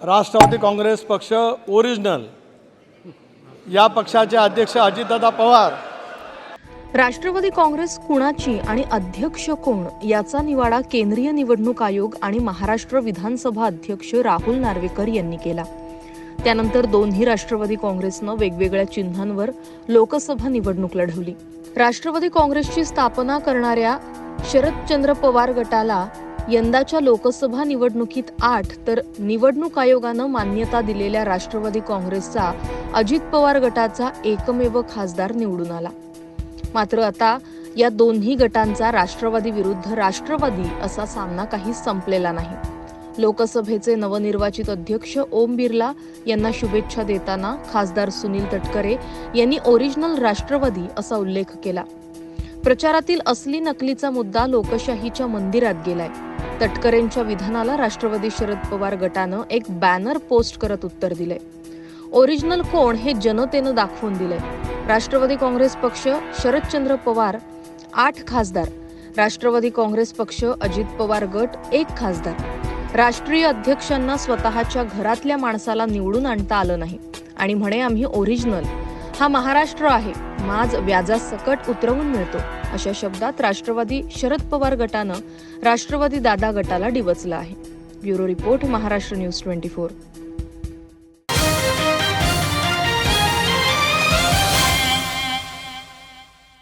राष्ट्रवादी काँग्रेस पक्ष ओरिजिनल या पक्षाचे अध्यक्ष अजितदादा पवार। राष्ट्रवादी काँग्रेस कुणाची आणि अध्यक्ष कोण याचा निवाडा केंद्रीय निवडणूक आयोग आणि महाराष्ट्र विधानसभा अध्यक्ष राहुल नार्वेकर यांनी केला। त्यानंतर दोन्ही राष्ट्रवादी काँग्रेसनं वेगवेगळ्या चिन्हांवर लोकसभा निवडणूक लढवली। राष्ट्रवादी काँग्रेसची स्थापना करणाऱ्या शरदचंद्र पवार गटाला यंदाच्या लोकसभा निवडणुकीत 8 तर निवडणूक आयोगानं मान्यता दिलेल्या राष्ट्रवादी काँग्रेसचा अजित पवार गटाचा एकमेव खासदार निवडून आला। मात्र आता या दोन्ही गटांचा राष्ट्रवादी विरुद्ध राष्ट्रवादी असा सामना काही संपलेला नाही। लोकसभेचे नवनिर्वाचित अध्यक्ष ओम बिर्ला यांना शुभेच्छा देताना खासदार सुनील तटकरे यांनी ओरिजिनल राष्ट्रवादी असा उल्लेख केला। प्रचारातील असली नकलीचा मुद्दा लोकशाहीच्या मंदिरात गेलाय। तटकरेंच्या विधानाला राष्ट्रवादी शरद पवार गटानं एक बॅनर पोस्ट करत उत्तर दिलंय। ओरिजिनल कोण हे जनतेनं दाखवून दिलंय। राष्ट्रवादी काँग्रेस पक्ष शरदचंद्र पवार 8 खासदार, राष्ट्रवादी काँग्रेस पक्ष अजित पवार गट 1 खासदार। राष्ट्रीय अध्यक्षांना स्वतःच्या घरातल्या माणसाला निवडून आणता आलं नाही आणि म्हणे आम्ही ओरिजिनल, हा महाराष्ट्र आहे, माज व्याजासकट उतरवून मिळतो, अशा शब्दात राष्ट्रवादी शरद पवार गटानं राष्ट्रवादी दादा गटाला डिवचलं आहे। Bureau report, Maharashtra news 24।